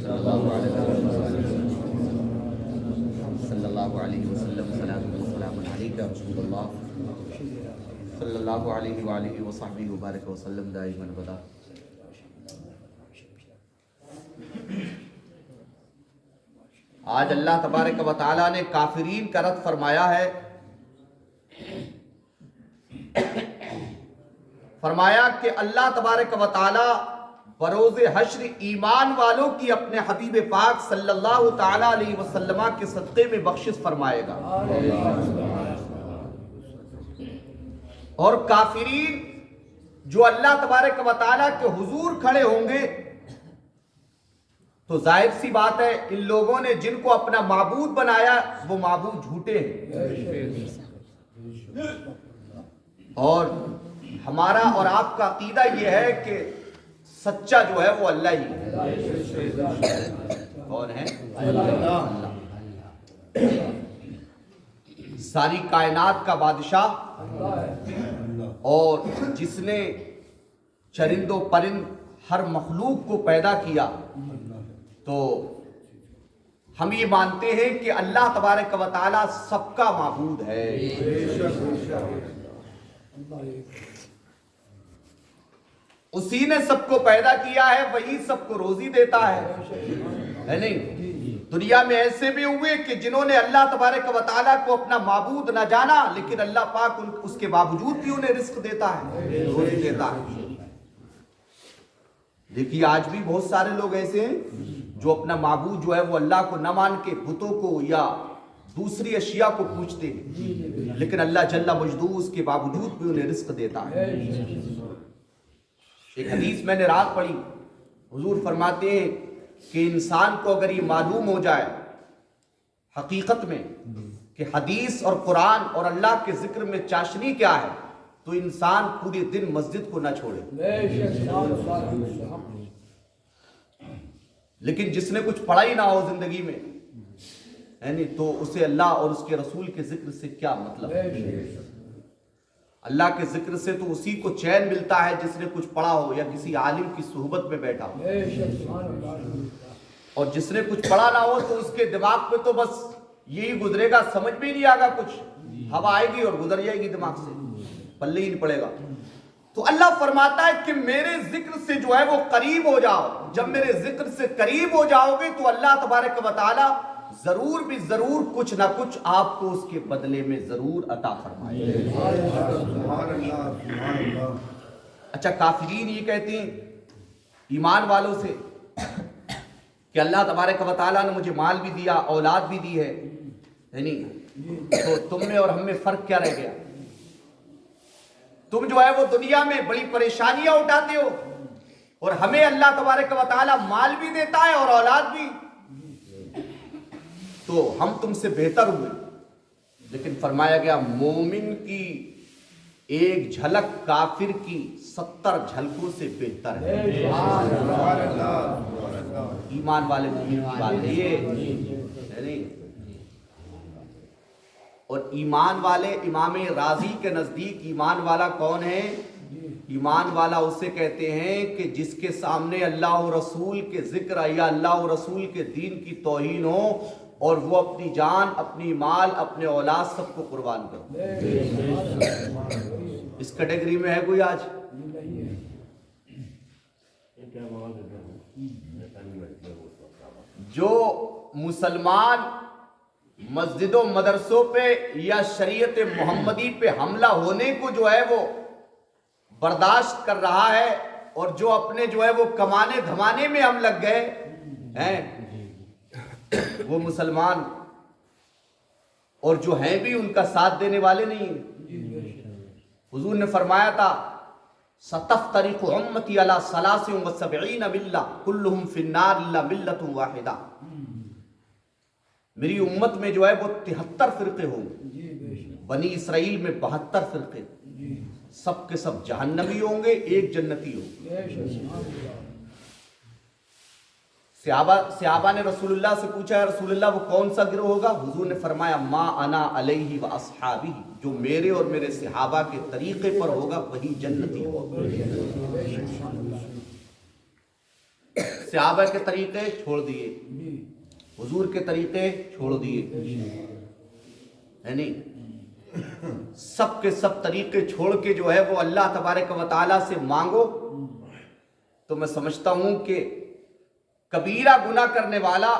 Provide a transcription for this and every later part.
صلی اللہ علیہ وسلم صلاۃ و سلام علیک رسول اللہ صلی اللہ علیہ وآلہ وصحبہ وبارک وسلم دائما ابدا۔ آج اللہ تبارک و تعالیٰ نے کافرین کا رد فرمایا ہے، فرمایا کہ اللہ تبارک و تعالیٰ بروز حشر ایمان والوں کی اپنے حبیب پاک صلی اللہ تعالیٰ علیہ وسلم کے صدقے میں بخشش فرمائے گا، اور کافرین جو اللہ تبارک و تعالیٰ کے حضور کھڑے ہوں گے تو ظاہر سی بات ہے ان لوگوں نے جن کو اپنا معبود بنایا وہ معبود جھوٹے ہیں، اور ہمارا اور آپ کا عقیدہ یہ ہے کہ سچا جو ہے وہ اللہ ہی ہے۔ کون ہے؟ اللہ، ساری کائنات کا بادشاہ، اور جس نے چرند و پرند ہر مخلوق کو پیدا کیا، تو ہم یہ مانتے ہیں کہ اللہ تبارک و تعالیٰ سب کا معبود ہے۔ اسی نے سب کو پیدا کیا ہے، وہی سب کو روزی دیتا ہے نہیں؟ دنیا میں ایسے بھی ہوئے کہ جنہوں نے اللہ تبارک و تعالیٰ کو اپنا معبود نہ جانا، لیکن اللہ پاک اس کے باوجود بھی انہیں رزق دیتا ہے، روزی دیتا ہے۔ دیکھیے آج بھی بہت سارے لوگ ایسے ہیں جو اپنا معبود جو ہے وہ اللہ کو نہ مان کے بتوں کو یا دوسری اشیاء کو پوجتے ہیں، لیکن اللہ جل مجدو اس کے باوجود بھی انہیں رزق دیتا ہے۔ ایک حدیث میں نے رات پڑھی، حضور فرماتے ہیں کہ انسان کو اگر یہ معلوم ہو جائے حقیقت میں کہ حدیث اور قرآن اور اللہ کے ذکر میں چاشنی کیا ہے، تو انسان پورے دن مسجد کو نہ چھوڑے، لیکن جس نے کچھ پڑھا ہی نہ ہو زندگی میں تو اسے اللہ اور اس کے رسول کے ذکر سے کیا مطلب ہے؟ اللہ کے ذکر سے تو اسی کو چین ملتا ہے جس نے کچھ پڑھا ہو یا کسی عالم کی صحبت میں بیٹھا ہو، اور جس نے کچھ پڑھا نہ ہو تو اس کے دماغ پہ تو بس یہی گزرے گا، سمجھ بھی نہیں آگا، کچھ ہوا آئے گی اور گزر جائے گی دماغ سے، پلے ہی نہیں پڑے گا۔ تو اللہ فرماتا ہے کہ میرے ذکر سے جو ہے وہ قریب ہو جاؤ، جب میرے ذکر سے قریب ہو جاؤ گے تو اللہ تبارک و تعالی ضرور بھی ضرور کچھ نہ کچھ آپ کو اس کے بدلے میں ضرور عطا فرمائے۔ اچھا، کافرین یہ کہتے ہیں ایمان والوں سے کہ اللہ تبارک و تعالیٰ نے مجھے مال بھی دیا، اولاد بھی دی ہے، نہیں تو تم میں اور ہم میں فرق کیا رہ گیا؟ تم جو ہے وہ دنیا میں بڑی پریشانیاں اٹھاتے ہو اور ہمیں اللہ تبارک و تعالیٰ مال بھی دیتا ہے اور اولاد بھی، تو ہم تم سے بہتر ہوئے۔ لیکن فرمایا گیا مومن کی ایک جھلک کافر کی 70 جھلکوں سے بہتر ہے۔ ایمان والے مومن کی بات ہے یہ، اور ایمان والے امام رازی کے نزدیک ایمان والا کون ہے؟ ایمان والا اسے کہتے ہیں کہ جس کے سامنے اللہ و رسول کے ذکر یا اللہ و رسول کے دین کی توہین ہو اور وہ اپنی جان، اپنی مال، اپنے اولاد سب کو قربان کر۔ اس کیٹیگری میں ہے کوئی آج؟ جو مسلمان مسجد و مدرسوں پہ یا شریعت محمدی پہ حملہ ہونے کو جو ہے وہ برداشت کر رہا ہے، اور جو اپنے جو ہے وہ کمانے دھمانے میں ہم لگ گئے ہیں، وہ مسلمان اور جو ہیں بھی ان کا ساتھ دینے والے نہیں ہیں۔ حضور نے فرمایا تھا ستفترق امتی علی 73 ملہ کلہم فی النار الا ملۃ واحدہ، میری امت میں جو ہے وہ 73 فرقے ہوں گے، بنی اسرائیل میں 72 فرقے، سب کے سب جہنمی ہوں گے، ایک جنتی ہوں گے۔ صحابہ نے رسول اللہ سے پوچھا ہے رسول اللہ وہ کون سا گروہ ہوگا؟ حضور نے فرمایا ما انا علیہ و اصحابی، جو میرے اور میرے صحابہ کے طریقے پر ہوگا وہی جنتی ہوگا۔ صحابہ کے طریقے چھوڑ دیے, حضور کے طریقے چھوڑ دیے, یعنی سب کے سب طریقے چھوڑ کے جو ہے وہ اللہ تبارک و تعالیٰ سے مانگو. تو میں سمجھتا ہوں کہ کبیرہ گناہ کرنے والا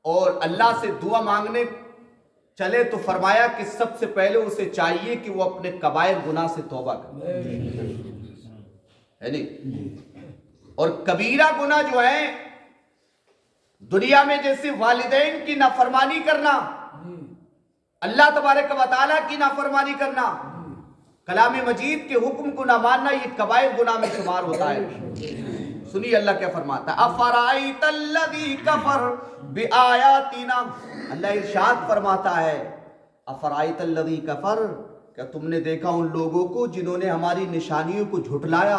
اور اللہ سے دعا مانگنے چلے تو فرمایا کہ سب سے پہلے اسے چاہیے کہ وہ اپنے کبائر گناہ سے توبہ کرے, ہے نہیں. اور کبیرہ گناہ جو ہے دنیا میں جیسے والدین کی نافرمانی کرنا, اللہ تبارک و تعالیٰ کی نافرمانی کرنا, کلام مجید کے حکم کو نہ ماننا, یہ کبائر گناہ میں شمار ہوتا ہے. سنیے اللہ کیا فرماتا ہے, افرائیت الذی کفر بآیاتنا, اللہ ارشاد فرماتا ہے افرائیت الذی کفر, کیا تم نے دیکھا ان لوگوں کو جنہوں نے ہماری نشانیوں کو جھٹلایا,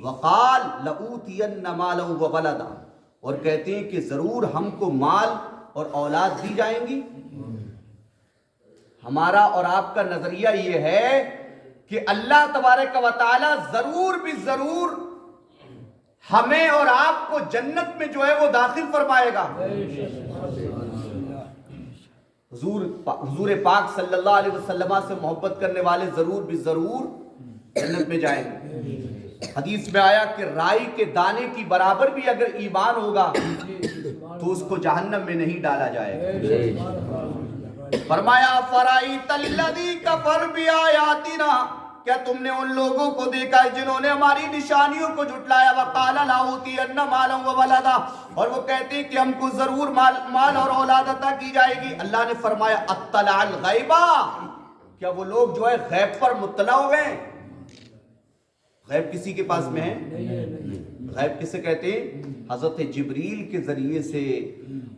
وقال لأوتین مالا وولدا, اور کہتے ہیں کہ ضرور ہم کو مال اور اولاد دی جائیں گی. ہمارا اور آپ کا نظریہ یہ ہے کہ اللہ تبارک و تعالی ضرور بھی ضرور ہمیں اور آپ کو جنت میں جو ہے وہ داخل فرمائے گا. حضور پاک صلی اللہ علیہ وسلم سے محبت کرنے والے ضرور بھی ضرور جنت میں جائیں گے. حدیث میں آیا کہ رائی کے دانے کی برابر بھی اگر ایمان ہوگا تو اس کو جہنم میں نہیں ڈالا جائے گا. فرمایا فرائیت الذی کفر بآیاتنا, کیا تم نے ان لوگوں کو دیکھا ہے جنہوں نے ہماری نشانیوں کو جھٹلایا, وقال لأوتین مالا وولدا, اور وہ کہتے ہیں کہ ہم کو ضرور مال اور اولاد عطا کی جائے گی. اللہ نے فرمایا اطلع الغیبا, کیا وہ لوگ جو ہے غیب پر مطلع ہو گئے؟ غیب کسی کے پاس میں ہے؟ غیب کسے کہتے ہیں؟ حضرت جبریل کے ذریعے سے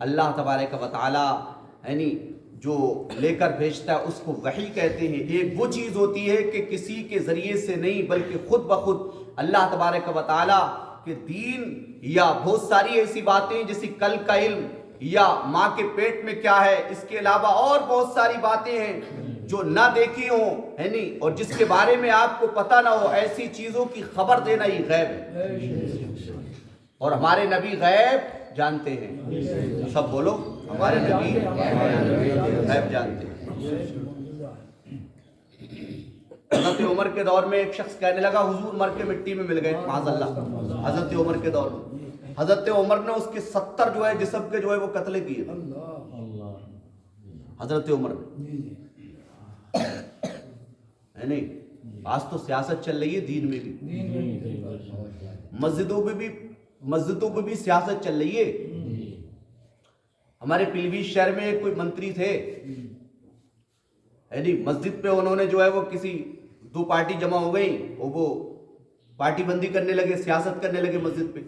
اللہ تبارک و تعالی یعنی جو لے کر بھیجتا ہے اس کو وحی کہتے ہیں. ایک وہ چیز ہوتی ہے کہ کسی کے ذریعے سے نہیں بلکہ خود بخود اللہ تبارک و تعالی کے دین یا بہت ساری ایسی باتیں جیسے کل کا علم یا ماں کے پیٹ میں کیا ہے, اس کے علاوہ اور بہت ساری باتیں ہیں جو نہ دیکھی ہوں, ہے نہیں, اور جس کے بارے میں آپ کو پتہ نہ ہو, ایسی چیزوں کی خبر دینا ہی غیب ہے. اور ہمارے نبی غیب جانتے ہیں. سب بولو, ہمارے نبی غیب جانتے ہیں. حضرت عمر کے دور میں ایک شخص کہنے لگا حضور مر کے مٹی میں مل گئے, معاذ اللہ. حضرت عمر کے دور میں حضرت عمر نے اس کے 70 جو ہے جسم کے جو ہے وہ قتل کیے. حضرت عمر نے, ہے نہیں. آج تو سیاست چل رہی ہے دین میں بھی, مسجدوں پہ بھی سیاست چل رہی ہے. ہمارے پیلیبھیت شہر میں کوئی منتری تھے, ہے نہیں, مسجد پہ انہوں نے جو ہے وہ کسی 2 پارٹی جمع ہو گئی اور وہ پارٹی بندی کرنے لگے, سیاست کرنے لگے مسجد پہ.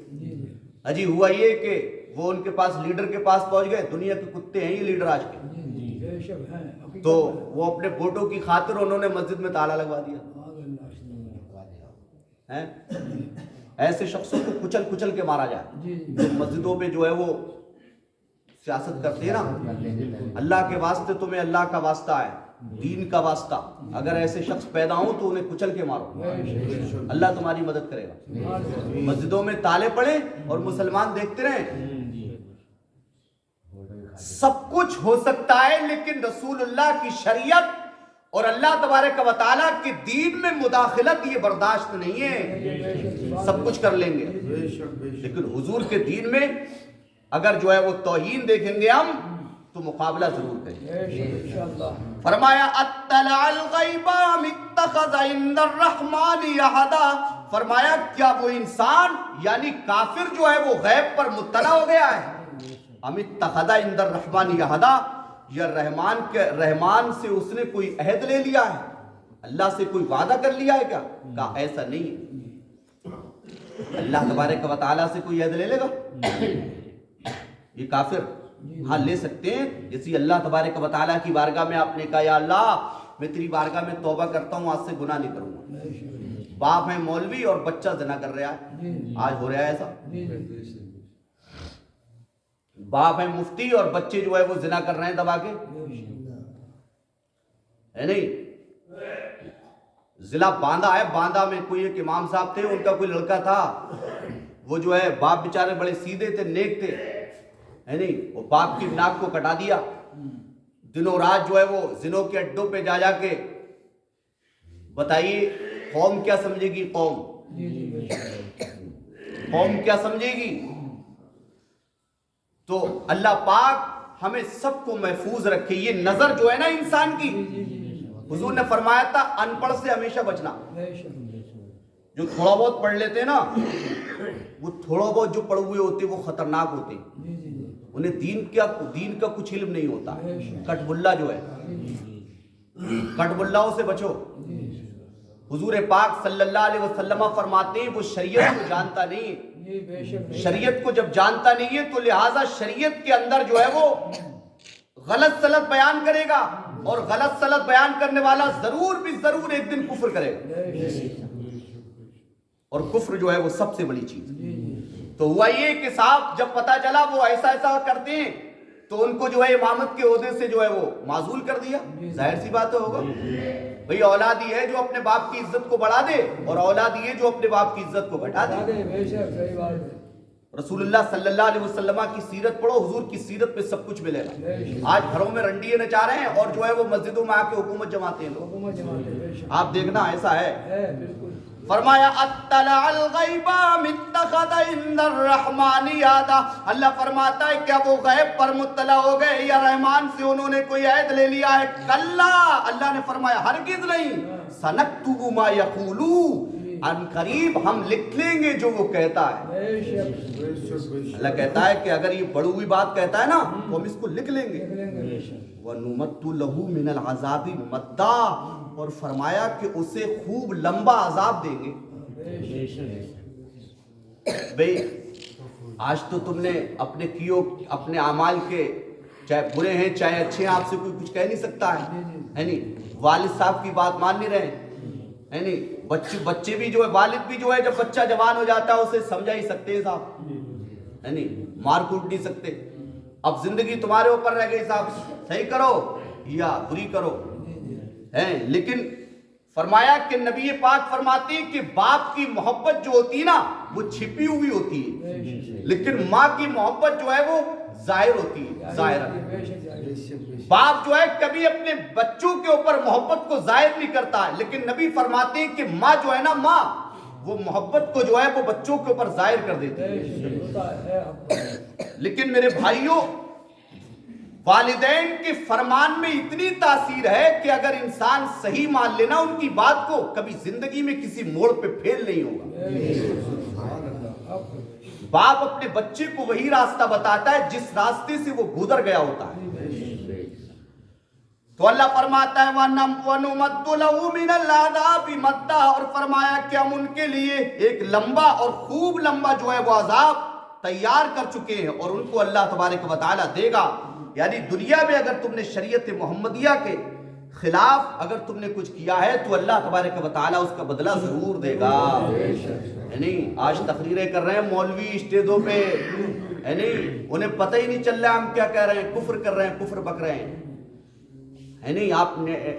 اجی ہوا یہ کہ وہ ان کے پاس لیڈر کے پاس پہنچ گئے, دنیا کے کتے ہیں یہ لیڈر آج کے, تو وہ اپنے ووٹوں کی خاطر انہوں نے مسجد میں تالا لگوا دیا. ایسے شخصوں کو کچل کچل کے مارا جائے جو مسجدوں پہ جو ہے وہ سیاست کرتے ہیں نا. اللہ کے واسطے تمہیں اللہ کا واسطہ ہے, دین کا واسطہ, اگر ایسے شخص پیدا ہوں تو انہیں کچل کے مارو, اللہ تمہاری مدد کرے گا. مسجدوں میں تالے پڑے اور مسلمان دیکھتے رہیں. سب کچھ ہو سکتا ہے لیکن رسول اللہ کی شریعت اور اللہ تبارک و تعالیٰ کے دین میں مداخلت یہ برداشت نہیں ہے. سب کچھ کر لیں گے لیکن حضور کے دین میں اگر جو ہے وہ توہین دیکھیں گے ہم تو مقابلہ ضرور کریں گے. فرمایا اطلع الغیب ام اتخذ عند الرحمن عہدا, فرمایا کیا وہ انسان یعنی کافر جو ہے وہ غیب پر مطلع ہو گیا ہے, ام اتخذ عند الرحمن عہدا, یا رحمان سے اس نے کوئی عہد لے لیا ہے, اللہ سے کوئی وعدہ کر لیا ہے کیا؟ کہا ایسا نہیں ہے. اللہ تبارک و تعالیٰ سے کوئی عہد لے لے گا یہ کافر؟ ہاں لے سکتے ہیں. جیسے اللہ تبارک و تعالیٰ کی بارگاہ میں آپ نے کہا یا اللہ میں تیری بارگاہ میں توبہ کرتا ہوں, آج سے گناہ نہیں کروں گا. باپ ہے مولوی اور بچہ زنا کر رہا ہے, آج ہو رہا ہے ایسا. باپ ہے مفتی اور بچے جو ہے وہ زنا کر رہے ہیں دبا کے, ہے نہیں. ضلع باندہ ہے, باندہ میں کوئی ایک امام صاحب تھے, ان کا کوئی لڑکا تھا وہ جو ہے باپ بیچارے بڑے سیدھے تھے، نیک تھے، ہے نہیں، وہ باپ کی ناک کو کٹا دیا، دنوں رات جو ہے وہ زنوں کے اڈوں پہ جا جا کے، بتائیے قوم کیا سمجھے گی؟ قوم کیا سمجھے گی؟ تو اللہ پاک ہمیں سب کو محفوظ رکھے۔ یہ نظر جو ہے نا انسان کی، حضور نے فرمایا تھا ان پڑھ سے ہمیشہ بچنا۔ جو تھوڑا بہت پڑھ لیتے ہیں نا، وہ تھوڑا بہت جو پڑھ ہوئے ہوتے وہ خطرناک ہوتے ہیں، انہیں دین کا کچھ علم نہیں ہوتا۔ کٹ بلا جو ہے، کٹ بلاؤں سے بچو۔ حضور پاک صلی اللہ علیہ وسلم فرماتے ہیں وہ شریعت کو جانتا نہیں ہے، شریعت کو جب جانتا نہیں ہے تو لہٰذا شریعت کے اندر جو ہے وہ غلط سلط بیان کرے گا، اور غلط سلط بیان کرنے والا ضرور بھی ضرور ایک دن کفر کرے گا، اور کفر جو ہے وہ سب سے بڑی چیز ہے۔ تو ہوا یہ کہ صاحب جب پتا چلا وہ ایسا کرتے ہیں تو ان کو جو ہے امامت کے عہدے سے جو ہے وہ معزول کر دیا۔ ظاہر سی بات ہوگا بھئی، اولاد یہ ہے جو اپنے باپ کی عزت کو بڑھا دے، اور اولاد یہ جو اپنے باپ کی عزت کو گھٹا دے۔ رسول اللہ صلی اللہ علیہ وسلم کی سیرت پڑھو، حضور کی سیرت پہ سب کچھ ملے گا۔ آج گھروں میں رنڈیے نچا رہے ہیں اور جو ہے وہ مسجدوں میں آ کے حکومت جماتے ہیں لوگ، آپ دیکھنا ایسا ہے۔ فرمایا اطلع الغیب متخذ عند الرحمن یادا، اللہ فرماتا ہے کیا وہ غیب پر مطلع ہو گئے یا رحمان سے انہوں نے کوئی عہد لے لیا ہے؟ کلا، اللہ نے فرمایا ہرگز نہیں۔ سنکتب ما یقولو، ان قریب ہم لکھ لیں گے جو وہ کہتا ہے۔ اللہ کہتا ہے کہ اگر یہ بڑی ہوئی بات کہتا ہے نا تو ہم اس کو لکھ لیں گے۔ وَنُمَدُّ لَهُ مِنَ الْعَذَابِ مَدًّا، اور فرمایا کہ اسے خوب لمبا عذاب دیں گے۔ بھئی آج تو تم نے اپنے اعمال کے، چاہے برے ہیں چاہے اچھے ہیں، آپ سے کوئی کچھ کہہ نہیں سکتا ہے نہیں، والد صاحب کی بات مان نہیں رہے ہے نہیں، بچے بھی جو ہے، والد بھی جو ہے جب بچہ جوان ہو جاتا ہے اسے سمجھا ہی سکتے ہیں صاحب، ہے نہیں، مار کوٹ نہیں سکتے۔ اب زندگی تمہارے اوپر رہ گئی صاحب، صحیح کرو یا بری کرو، لیکن فرمایا کہ نبی پاک فرماتے ہیں کہ باپ کی محبت جو ہوتی ہے نا وہ چھپی ہوئی ہوتی ہے، لیکن ماں کی محبت جو ہے وہ ظاہر ہوتی ہے، ظاہر۔ باپ جو ہے کبھی اپنے بچوں کے اوپر محبت کو ظاہر نہیں کرتا ہے، لیکن نبی فرماتے ہیں کہ ماں جو ہے نا، ماں وہ محبت کو جو ہے وہ بچوں کے اوپر ظاہر کر دیتی ہے۔ لیکن میرے بھائیوں، والدین کے فرمان میں اتنی تاثیر ہے کہ اگر انسان صحیح مان لینا ان کی بات کو، کبھی زندگی میں کسی موڑ پہ پھیل نہیں ہوگا۔ باپ اپنے بچے کو وہی راستہ بتاتا ہے جس راستے سے وہ گزر گیا ہوتا ہے۔ تو اللہ فرماتا ہے وَنُمَدُّ لَهُ مِنَ الْعَذَابِ مَدًّا، اور فرمایا کہ ہم ان کے لیے ایک لمبا اور خوب لمبا جو ہے وہ عذاب تیار کر چکے ہیں، اور ان کو اللہ تبارک و تعالیٰ دے گا۔ یعنی دنیا میں اگر تم نے شریعت محمدیہ کے خلاف اگر تم نے کچھ کیا ہے تو اللہ تبارک و تعالیٰ اس کا بدلہ ضرور دے گا۔ یعنی آج تقریریں کر رہے ہیں مولوی اسٹیجوں پہ، یعنی انہیں پتہ ہی نہیں چل رہا ہم کیا کہہ رہے ہیں، کفر کر رہے ہیں، کفر بک رہے ہیں، ہے نہیں۔ آپ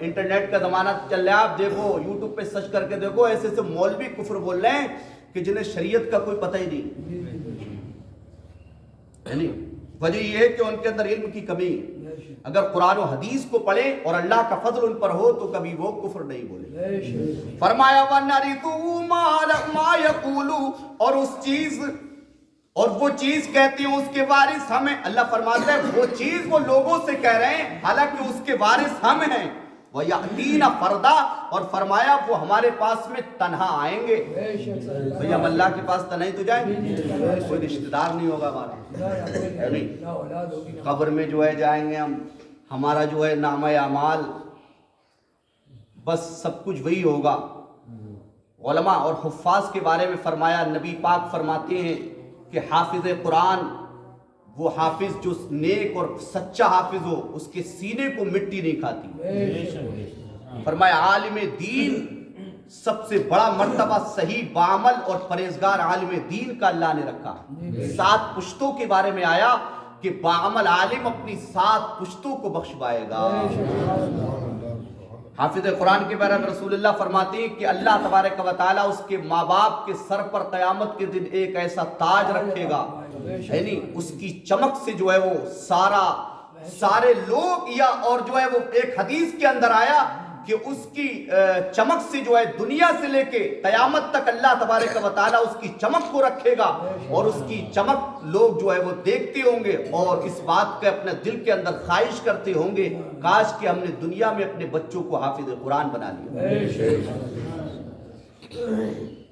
انٹرنیٹ کا زمانہ چل رہا ہے، آپ دیکھو یوٹیوب پہ سرچ کر کے دیکھو، ایسے ایسے مولوی کفر بول رہے ہیں کہ جنہیں شریعت کا کوئی پتہ ہی نہیں، ہے نہیں۔ وجہ یہ ہے کہ ان کے اندر علم کی کمی ہے۔ اگر قرآن و حدیث کو پڑھیں اور اللہ کا فضل ان پر ہو تو کبھی وہ کفر نہیں بولے۔ فرمایا وَنَرِثُهُ مَا يَقُولُ، اور وہ چیز کہتے ہیں اس کے وارث ہم ہیں۔ اللہ فرماتا ہے وہ چیز وہ لوگوں سے کہہ رہے ہیں حالانکہ اس کے وارث ہم ہیں۔ وَيَأْتِينَ فَرْدًا، اور فرمایا وہ ہمارے پاس میں تنہا آئیں گے۔ بھئی ہم اللہ کے پاس تنہا ہی تو جائیں گے، کوئی رشتہ دار نہیں ہوگا ہمارا، قبر میں جو ہے جائیں گے ہمارا جو ہے نامہ اعمال بس سب کچھ وہی ہوگا۔ علماء اور حفاظ کے بارے میں فرمایا، نبی پاک فرماتے ہیں کہ حافظ قرآن وہ حافظ جو نیک اور سچا حافظ ہو اس کے سینے کو مٹی نہیں کھاتی۔ فرمایا عالم دین سب سے بڑا مرتبہ صحیح بعمل اور پرہیزگار عالم دین کا اللہ نے رکھا۔ 7 پشتوں کے بارے میں آیا کہ بعمل عالم اپنی 7 پشتوں کو بخشوائے گا۔ حافظ قرآن کے بارے میں رسول اللہ فرماتے ہیں کہ اللہ تبارک و تعالیٰ اس کے ماں باپ کے سر پر قیامت کے دن ایک ایسا تاج رکھے گا، یعنی اس کی چمک سے جو ہے وہ سارے لوگ، یا اور جو ہے وہ ایک حدیث کے اندر آیا کہ اس کی چمک سے جو ہے دنیا سے لے کے قیامت تک اللہ تبارک و تعالیٰ اس کی چمک کو رکھے گا، اور اس کی چمک لوگ جو ہے وہ دیکھتے ہوں گے اور اس بات کے اپنے دل کے اندر خواہش کرتے ہوں گے کاش کہ ہم نے دنیا میں اپنے بچوں کو حافظ قرآن بنا لیا۔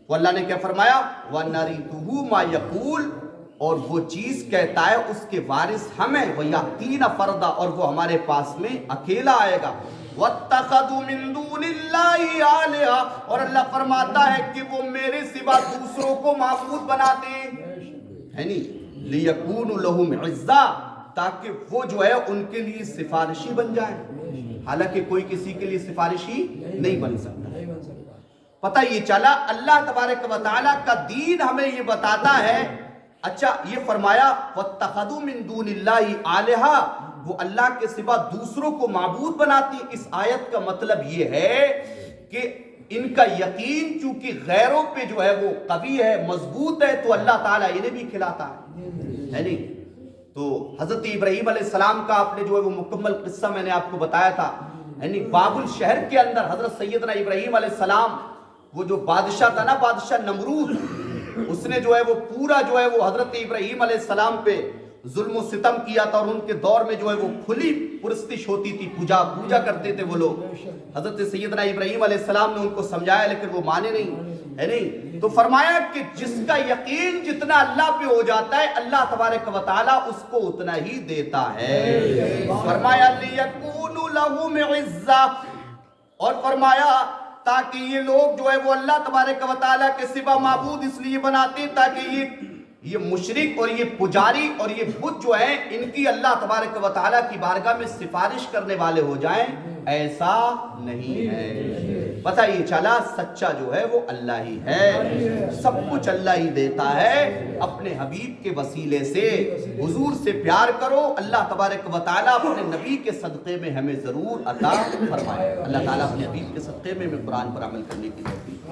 وہ اللہ نے کیا فرمایا؟ وَنَرِثُهُ مَا يَقُولُ، اور وہ چیز کہتا ہے اس کے وارث ہمیں، وَيَأْتِينَ فَرْدًا، اور وہ ہمارے پاس میں اکیلا آئے گا۔ وَاتَّخَذُوا مِن دُونِ اللَّهِ آلِهَةً، اور اللہ فرماتا ہے کہ وہ میرے سوا دوسروں کو معبود بناتے ہیں، یعنی لِيَكُونُوا لَهُمْ عِزًّا، تاکہ وہ جو ہے ان کے لیے سفارشی بن جائیں، حالانکہ کوئی کسی کے لیے سفارشی نہیں بن سکتا۔ پتہ یہ چلا اللہ تبارک و تعالیٰ کا دین ہمیں یہ بتاتا ہے۔ اچھا یہ فرمایا وَاتَّخَذُوا مِن دُونِ اللَّهِ آلِهَةً، وہ اللہ کے سوا دوسروں کو معبود بناتی۔ اس آیت کا مطلب یہ ہے کہ ان کا یقین چونکہ غیروں پہ جو ہے وہ قوی ہے، مضبوط ہے، تو اللہ تعالیٰ انہیں بھی کھلاتا ہے نہیں؟ تو حضرت ابراہیم علیہ السلام کا آپ نے جو ہے وہ مکمل قصہ میں نے آپ کو بتایا تھا، یعنی بابل شہر کے اندر حضرت سیدنا ابراہیم علیہ السلام، وہ جو بادشاہ تھا نا، بادشاہ نمرود، اس نے جو ہے وہ پورا جو ہے وہ حضرت ابراہیم علیہ السلام پہ ظلم و ستم کیا تھا، اور ان کے دور میں جو ہے وہ کھلی پرستش ہوتی تھی، پوجا کرتے تھے وہ لوگ۔ حضرت سیدنا ابراہیم علیہ السلام نے ان کو سمجھایا لیکن وہ مانے نہیں، ہے نہیں؟ تو فرمایا کہ جس کا یقین جتنا اللہ پہ ہو جاتا ہے اللہ تبارک و تعالیٰ اس کو اتنا ہی دیتا ہے۔ فرمایا لِيَكُونُوا لَهُمْ عِزًّا، اور فرمایا تاکہ یہ لوگ جو ہے وہ اللہ تبارک و تعالیٰ کے سوا معبود اس لیے بناتے ہیں تاکہ یہ مشرک اور یہ پجاری اور یہ بت جو ہیں ان کی اللہ تبارک و تعالیٰ کی بارگاہ میں سفارش کرنے والے ہو جائیں، ایسا نہیں ہے۔ پتہ یہ چلا سچا جو ہے وہ اللہ ہی ہے، سب کچھ اللہ ہی دیتا ہے اپنے حبیب کے وسیلے سے۔ حضور سے پیار کرو، اللہ تبارک و تعالیٰ اپنے نبی کے صدقے میں ہمیں ضرور عطا فرمائے۔ اللہ تعالیٰ اپنے حبیب کے صدقے میں قرآن پر عمل کرنے کی توفیق